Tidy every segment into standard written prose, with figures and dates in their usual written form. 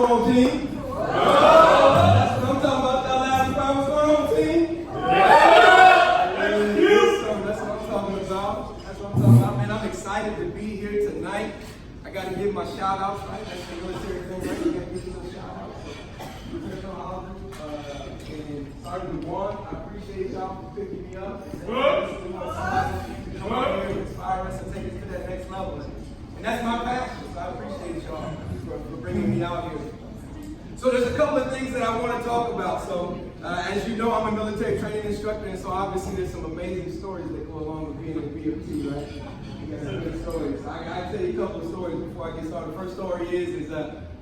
going on, team? That's what I'm talking about. That last crowd. What's going on, team? That's what I'm talking about. That's what I'm talking about. Man, I'm excited to be here tonight. I got to give my shout outs, right? That's the military thing, right? You got to give some shout outs. And Sergeant Juan, I appreciate y'all for picking me up. Come on here and inspire us and take us to that next level. And that's my passion, so I appreciate y'all for bringing me out here. So there's a couple of things that I want to talk about. So as you know, I'm a military training instructor, and so obviously there's some amazing stories that go along with being a BFT, right? You got some good stories. I tell you a couple of stories before I get started. The first story is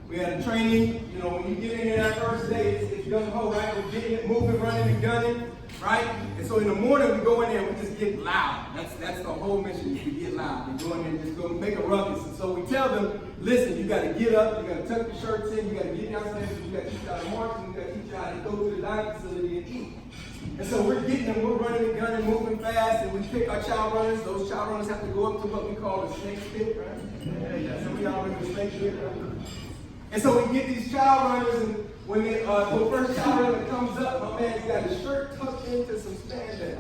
we had a training. You know, when you get in there that first day, it's gung ho, right? We're getting it, moving, running, and gunning, right? And so in the morning we go in there and we just get loud. That's the whole mission, is to get loud. We go in there and just go make a ruckus. And so we tell them, listen, you got to get up, you got to tuck your shirts in, you got to get downstairs, you got to teach you how to march, and you got to teach you how to go to the dining facility and eat. And so we're getting them, we're running and gunning, moving fast, and we pick our child runners. Those child runners have to go up to what we call a snake pit, right? Yeah, some of y'all remember the snake pit, right? And so we get these child runners, and when the first child runner comes up, my man's got his shirt tucked into some spandex.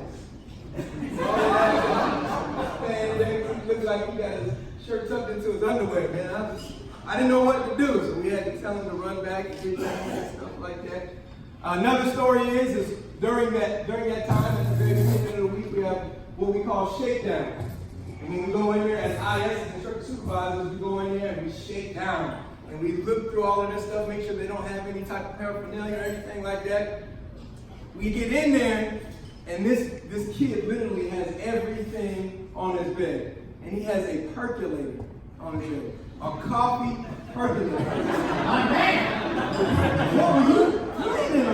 Spandex, looks like he got his shirt tucked into his underwear, man. I didn't know what to do, so we had to tell him to run back and get down and stuff like that. Another story is during that time, at the very beginning of the week, we have what we call shakedown. And when we go in there as IS, instructor supervisors, we go in there and we shake down. And we look through all of this stuff, make sure they don't have any type of paraphernalia or anything like that. We get in there, and this kid literally has everything on his bed. And he has a percolator on his bed. A coffee percolator. My man! What were you planning on?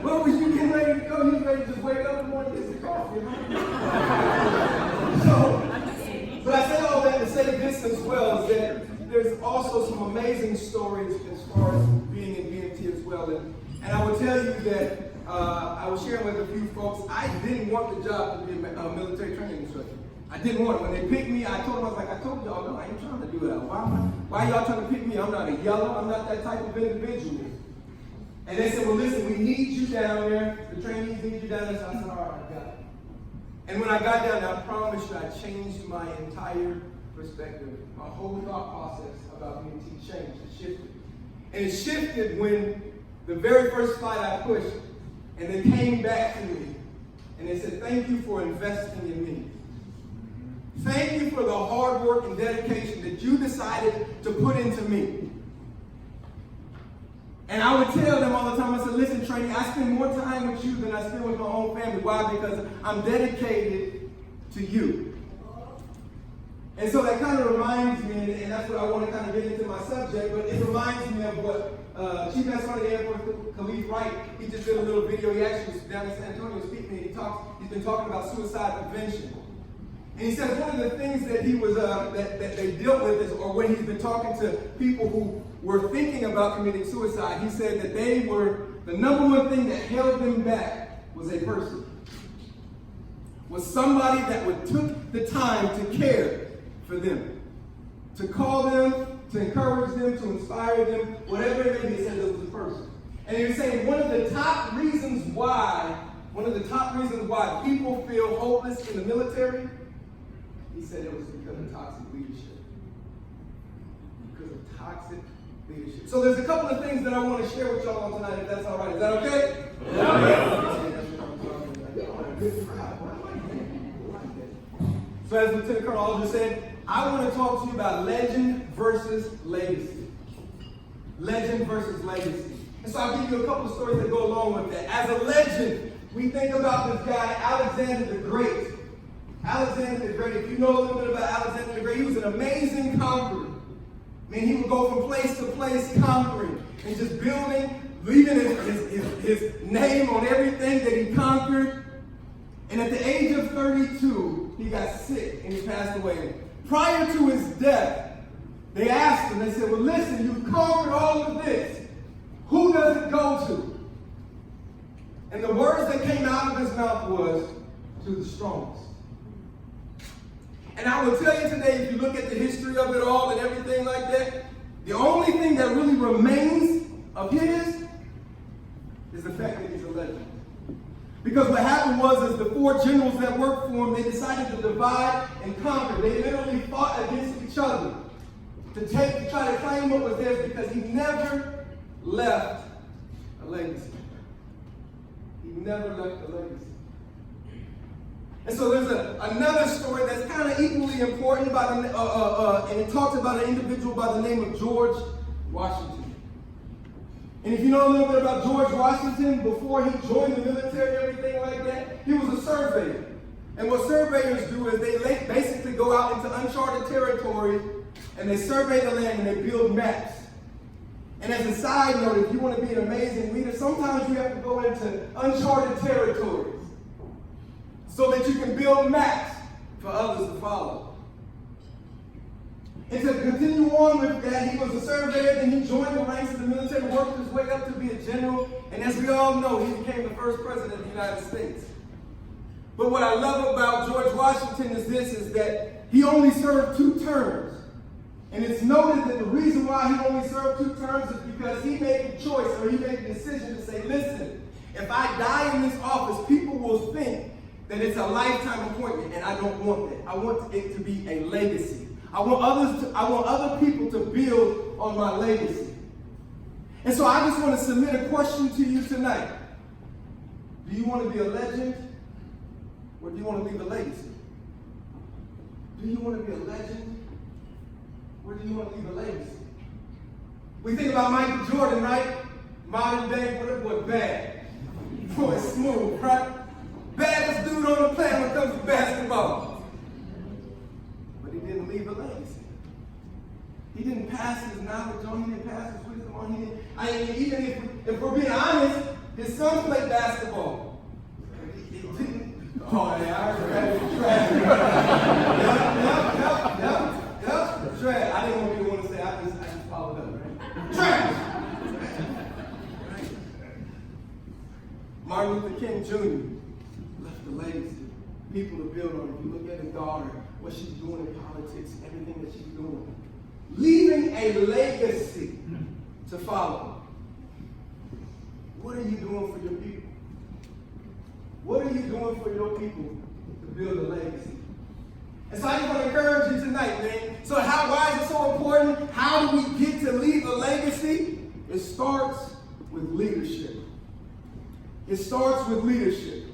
What was you getting ready to go? You was ready to just wake up in the morning and get some coffee, right? But I say all that to say this as well, is that there's also some amazing stories as far as being in BMT as well. And I will tell you that I was sharing with a few folks, I didn't want the job to be a military training instructor. I didn't want it. When they picked me, I told them, I was like, I told y'all, no, I ain't trying to do that. Why y'all trying to pick me? I'm not a yeller. I'm not that type of individual. And they said, well, listen, we need you down there. The trainees need you down there. So I said, all right, I got it. And when I got down there, I promise you, I changed my entire perspective. My whole thought process about BMT changed. It shifted. And it shifted when the very first flight I pushed, and they came back to me, and they said, thank you for investing in me. Thank you for the hard work and dedication that you decided to put into me. And I would tell them all the time, I said, listen, trainee, I spend more time with you than I spend with my own family. Why? Because I'm dedicated to you. And so that kind of reminds me, and that's what I want to kind of get into my subject, but it reminds me of what Chief Master Sergeant Air Force Khalif Wright, he just did a little video. He actually was down in San Antonio speaking, and he's been talking about suicide prevention. And he says one of the things that he was that they dealt with is, or when he's been talking to people who were thinking about committing suicide, he said that the number one thing that held them back was a person. Was somebody that took the time to care for them, to call them, to encourage them, to inspire them, whatever it may be. He said it was a person. And he was saying one of the top reasons why people feel hopeless in the military, he said it was because of toxic leadership. Because of toxic leadership. So there's a couple of things that I want to share with y'all on tonight, if that's all right. Is that okay? Yeah. So as Lieutenant Colonel Aldridge said, I want to talk to you about legend versus legacy. Legend versus legacy. And so I'll give you a couple of stories that go along with that. As a legend, we think about this guy, Alexander the Great. Alexander the Great, if you know a little bit about Alexander the Great, he was an amazing conqueror. I mean, he would go from place to place conquering and just building, leaving his name on everything that he conquered. And at the age of 32, he got sick and he passed away. Prior to his death, they asked him, they said, well, listen, you've conquered all of this. Who does it go to? And the words that came out of his mouth was, to the strongest. And I will tell you today, if you look at the history of it all and everything like that, The only thing that really remains of his is the fact that he's a legend. Because what happened was the four generals that worked for him, they decided to divide and conquer. They literally fought against each other to try to claim what was theirs, because he never left a legacy. He never left a legacy. And so there's another story that's kind of equally important, and it talks about an individual by the name of George Washington. And if you know a little bit about George Washington, before he joined the military and everything like that, he was a surveyor. And what surveyors do is they basically go out into uncharted territories and they survey the land and they build maps. And as a side note, if you want to be an amazing leader, sometimes you have to go into uncharted territories so that you can build maps for others to follow. And to continue on with that, he was a surveyor, then he joined the ranks of the military, worked his way up to be a general, and as we all know, he became the first president of the United States. But what I love about George Washington is that he only served 2 terms. And it's noted that the reason why he only served 2 terms is because he made the choice, or he made the decision to say, listen, if I die in this office, people will think that it's a lifetime appointment, and I don't want that. I want it to be a legacy. I want other people to build on my legacy. And so I just want to submit a question to you tonight. Do you want to be a legend, or do you want to leave a legacy? Do you want to be a legend, or do you want to leave a legacy? We think about Michael Jordan, right? Modern day, what bad. Boy, smooth, right? Baddest dude on the planet when it comes to basketball. But he didn't leave a legacy. He didn't pass his knowledge on, he didn't pass his wisdom on. Even if we're being honest, his son played basketball. He didn't. Oh, yeah, I heard that. Yep. Trash. I didn't want people to say, I just followed up, right? Trash! Martin Luther King Jr. left a legacy, people to build on. If you look at his daughter, what she's doing in politics, everything that she's doing, leaving a legacy to follow. What are you doing for your people? What are you doing for your people to build a legacy? And so I just want to encourage you tonight, man. So why is it so important? How do we get to leave a legacy? It starts with leadership. It starts with leadership.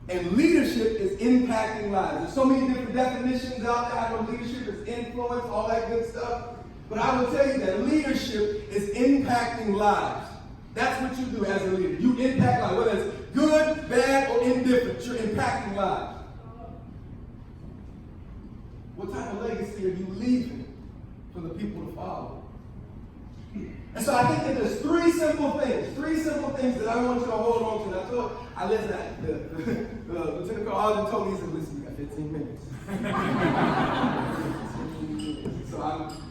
And leadership is impacting lives. There's so many different definitions out there. I know leadership is influence, all that good stuff. But I will tell you that leadership is impacting lives. That's what you do as a leader. You impact lives, whether it's good, bad, or indifferent. You're impacting lives. What type of legacy are you leaving for the people to follow? And so I think that there's three simple things that I want you to hold on to. I listened to Lieutenant Colonel Arnold told me, he said, listen, you got 15 minutes. So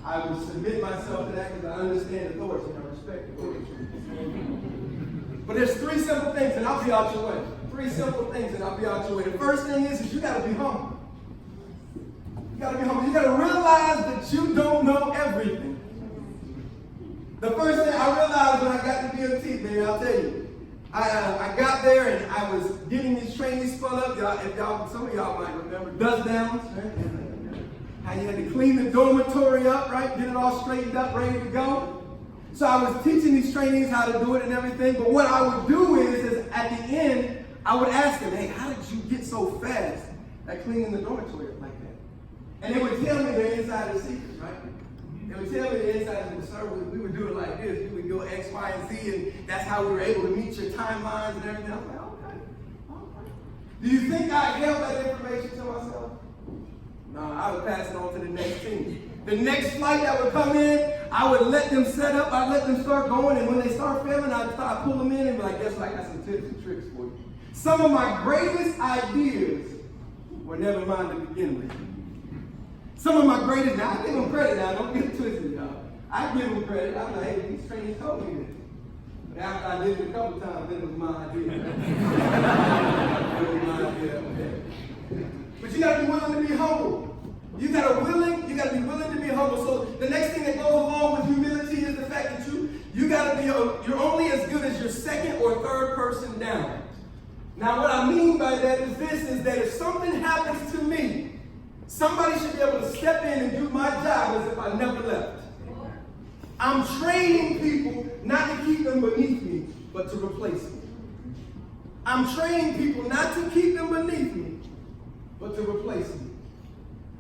I will submit myself to that because I understand authority and I respect authority. But there's 3 simple things and I'll be out your way. 3 simple things and I'll be out your way. The first thing is you got to be humble. You got to be humble. You got to realize that you don't know everything. The first thing I realized when I got to BMT, baby, I'll tell you, I got there and I was getting these trainees spun up. Some of y'all might remember dust downs, right? How you had to clean the dormitory up, right? Get it all straightened up, ready to go. So I was teaching these trainees how to do it and everything. But what I would do is at the end, I would ask them, hey, how did you get so fast at cleaning the dormitory up like that? And they would tell me their insider secrets, right? They would tell me the insider secrets, sir, we would do it like this. We would go X, Y, and Z, and that's how we were able to meet your timelines and everything. I was like, okay. Do you think I held that information to myself? No, I would pass it on to the next team. The next flight that would come in, I would let them set up, I'd let them start going, and when they start failing, I'd start pull them in and be like, guess what, I got some tips and tricks for you. Some of my greatest ideas were never mine to begin with. Some of my greatest, now I give them credit now, don't get it twisted, y'all. I give them credit, I'm like, hey, these trainees told me this. But after I did it a couple times, then it was my idea. It was my idea. But you gotta be willing to be humble. You gotta be willing to be humble. So the next thing that goes along with humility is the fact that you're only as good as your second or third person down. Now what I mean by that is that if something happens to me, somebody should be able to step in and do my job as if I never left. I'm training people not to keep them beneath me, but to replace me. I'm training people not to keep them beneath me, but to replace me.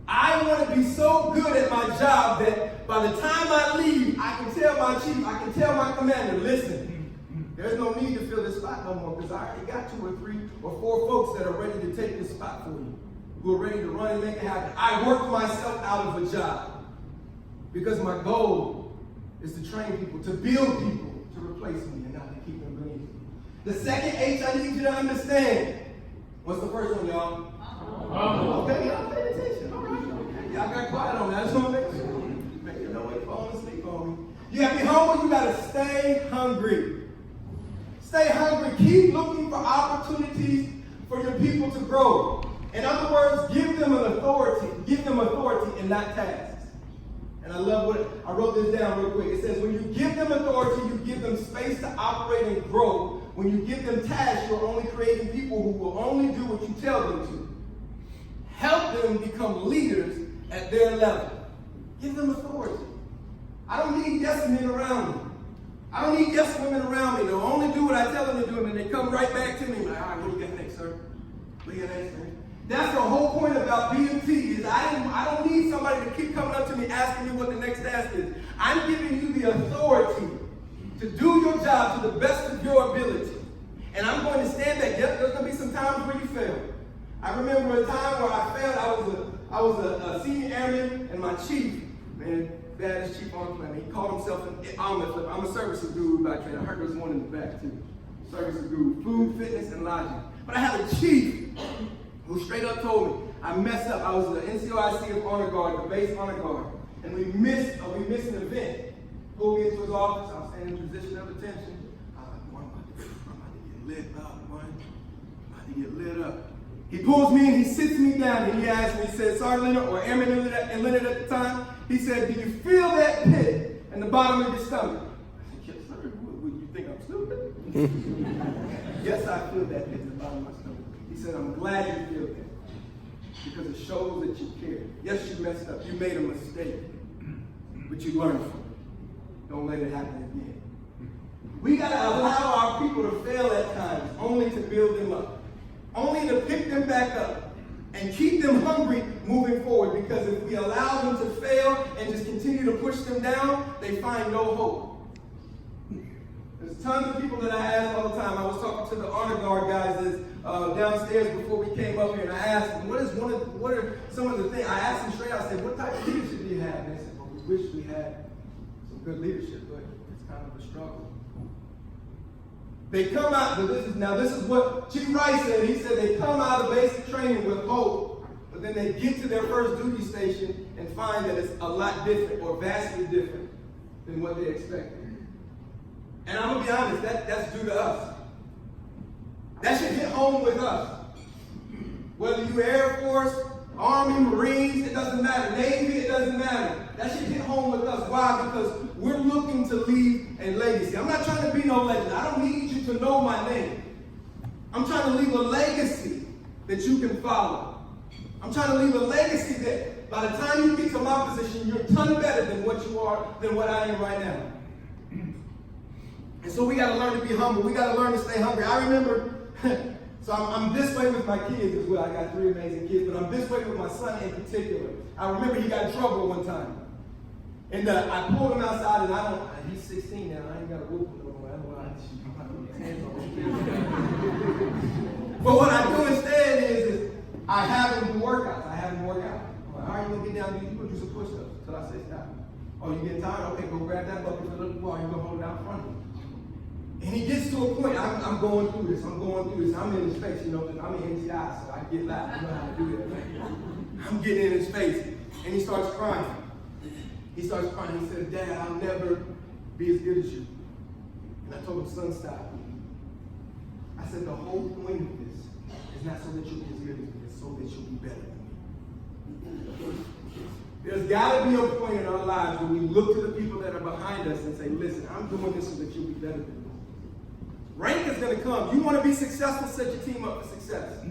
I want to be so good at my job that by the time I leave, I can tell my chief, I can tell my commander, listen, there's no need to fill this spot no more because I already got 2 or 3 or 4 folks that are ready to take this spot for you, who are ready to run and make it happen. I worked myself out of a job because my goal is to train people, to build people, to replace me and not to keep them beneath me. The second H I need you to understand. What's the first one, y'all? Okay, y'all pay attention. All right. Y'all got quiet on that. I just want to make you know what falling asleep on me. You got to be humble. You got to stay hungry. Stay hungry. Keep looking for opportunities for your people to grow. In other words, give them an authority. Give them authority and not tasks. And I love what I wrote this down real quick. It says, when you give them authority, you give them space to operate and grow. When you give them tasks, you're only creating people who will only do what you tell them to. Help them become leaders at their level. Give them authority. I don't need yes men around me. I don't need yes women around me. They'll only do what I tell them to do, and then they come right back to me. Like, all right, what do you got next, sir? What do you got next, sir? That's the whole point about BMT, is I don't need somebody to keep coming up to me asking me what the next task is. I'm giving you the authority to do your job to the best of your ability. And I'm going to stand back. Yep, there's going to be some times where you fail. I remember a time where I failed. I was a senior airman, and my chief, man, baddest chief on the planet, he called himself an armored flipper. I'm a services guru by trade. I heard there's one in the back too. Services guru, food, fitness, and lodging. But I had a chief who straight up told me I messed up. I was the NCOIC of honor guard, the base honor guard, and we missed an event. Pulled me into his office. I was standing in a position of attention. I was like, boy, I'm about to get lit up, boy. I'm about to get lit up. He pulls me and he sits me down and he asks me, he said, Sergeant Leonard, or Airman Leonard at the time, he said, do you feel that pit in the bottom of your stomach? I said, yes, sir. Would you think I'm stupid? Yes, I feel that pit in the bottom of my stomach. He said, I'm glad you feel that because it shows that you care. Yes, you messed up. You made a mistake, but you learned from it. Don't let it happen again. We got to allow our people to fail at times, only to build them up. Only to pick them back up and keep them hungry moving forward, because if we allow them to fail and just continue to push them down, they find no hope. There's tons of people that I ask all the time. I was talking to the honor guard guys downstairs before we came up here, and I asked them, what are some of the things? I asked them straight out, I said, what type of leadership do you have? And they said, well, we wish we had some good leadership, but it's kind of a struggle. They come out, this is what Chief Rice said. He said they come out of basic training with hope, but then they get to their first duty station and find that it's a lot different or vastly different than what they expected. And I'm going to be honest, that's due to us. That should hit home with us. Whether you're Air Force, Army, Marines, it doesn't matter. Navy, it doesn't matter. That should hit home with us. Why? Because we're looking to leave a legacy. I'm not trying to be no legend. I don't need you to know my name. I'm trying to leave a legacy that you can follow. I'm trying to leave a legacy that by the time you get to my position, you're a ton better than what you are, than what I am right now. And so we got to learn to be humble. We got to learn to stay hungry. I remember, so I'm this way with my kids as well. I got 3 amazing kids, but I'm this way with my son in particular. I remember he got in trouble one time. And I pulled him outside, and he's 16 now. I ain't got to whoop him no more. But what I do instead is I have him do workouts. I'm like, all right, you going to get down and do some push-ups until I say stop. Oh, you getting tired? Okay, go grab that bucket for a little while. You're going to hold it out in front of me. And he gets to a point, I'm going through this. I'm in his face, I'm in NCI, so I get loud. I know how to do that. I'm getting in his face, and he starts crying. He said, Dad, I'll never be as good as you. And I told him, son, stop. I said, the whole point of this is not so that you'll be as good as me, it's so that you'll be better than me. There's got to be a point in our lives where we look to the people that are behind us and say, listen, I'm doing this so that you'll be better than me. Rank is going to come. You want to be successful, set your team up for success.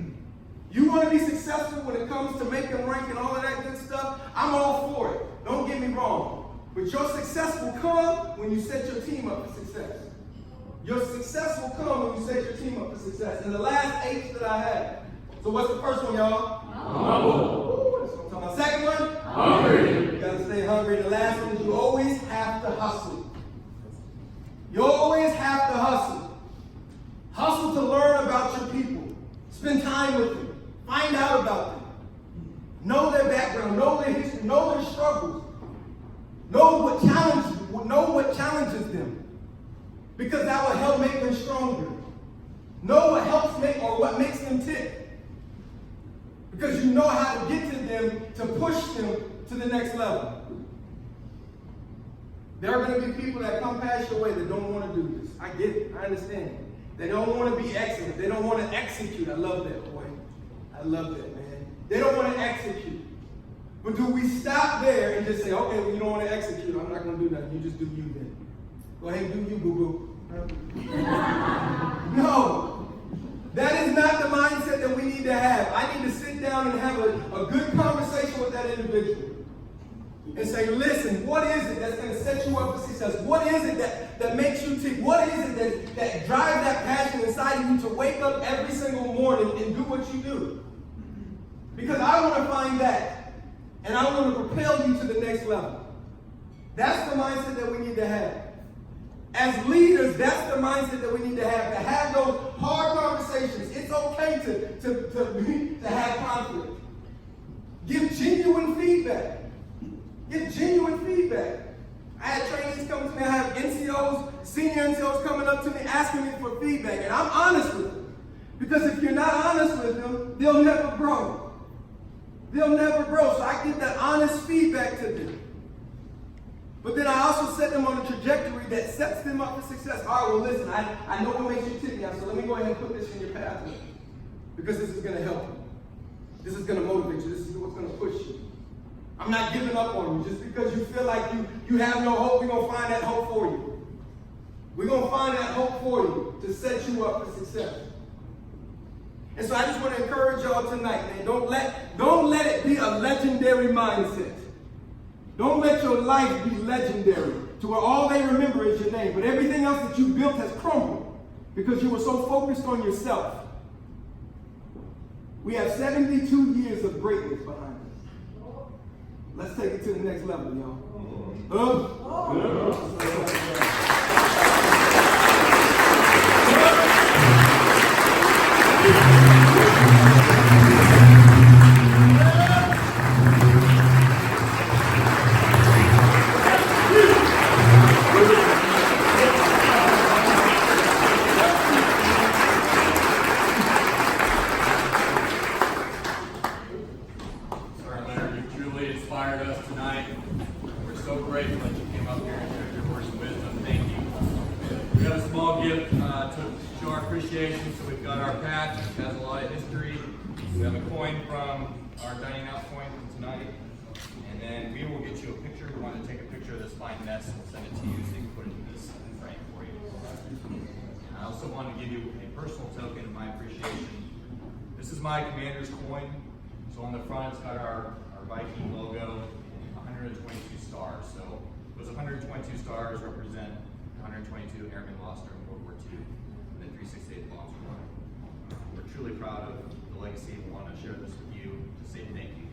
You want to be successful when it comes to making rank and all of that good stuff, I'm all for it. Don't get me wrong. But your success will come when you set your team up for success. Your success will come when you set your team up for success. And the last H that I had. So what's the first one, y'all? Humble. That's what I'm talking about. Second one? Hungry. You got to stay hungry. The last one is you always have to hustle. You always have to hustle. Hustle to learn about your people. Spend time with them. Find out about them. Know their background. Know their history. Know their struggles. Know what challenges them. Because that will help make them stronger. Know what helps make or what makes them tick. Because you know how to get to them to push them to the next level. There are going to be people that come past your way that don't want to do this. I get it. I understand. They don't want to be excellent. They don't want to execute. I love that, boy. I love that, man. They don't want to execute. But do we stop there and just say, okay, well, you don't want to execute. I'm not going to do nothing. You just do you then. Go ahead and do you, boo-boo. No. That is not the mindset that we need to have. I need to sit down and have a good conversation with that individual. And say, listen, what is it that's going to set you up for success? What is it that makes you tick? What is it that drives that passion inside of you to wake up every single morning and do what you do? Because I want to find that. And I want to propel you to the next level. That's the mindset that we need to have. As leaders, that's the mindset that we need to have those hard conversations. It's okay to have conflict. Give genuine feedback. Get genuine feedback. I had trainees come to me. I have NCOs, senior NCOs coming up to me asking me for feedback. And I'm honest with them. Because if you're not honest with them, they'll never grow. They'll never grow. So I give that honest feedback to them. But then I also set them on a trajectory that sets them up for success. All right, well, listen, I know what makes you tick now, so let me go ahead and put this in your pathway. Because this is going to help you. This is going to motivate you. This is what's going to push you. I'm not giving up on you. Just because you feel like you have no hope, we're going to find that hope for you. We're going to find that hope for you to set you up for success. And so I just want to encourage y'all tonight, man. Don't let it be a legendary mindset. Don't let your life be legendary to where all they remember is your name. But everything else that you built has crumbled because you were so focused on yourself. We have 72 years of greatness behind us. Let's take it to the next level, y'all. So we've got our patch, which has a lot of history. We have a coin from our dining out coin from tonight. And then we will get you a picture. We want to take a picture of this fine nest and we'll send it to you so you can put it in this frame for you. And I also want to give you a personal token of my appreciation. This is my commander's coin. So on the front it's got our Viking logo and 122 stars. So those 122 stars represent 122 airmen lost during World War II. 368 bombs were won. We're truly proud of the legacy and want to share this with you to say thank you.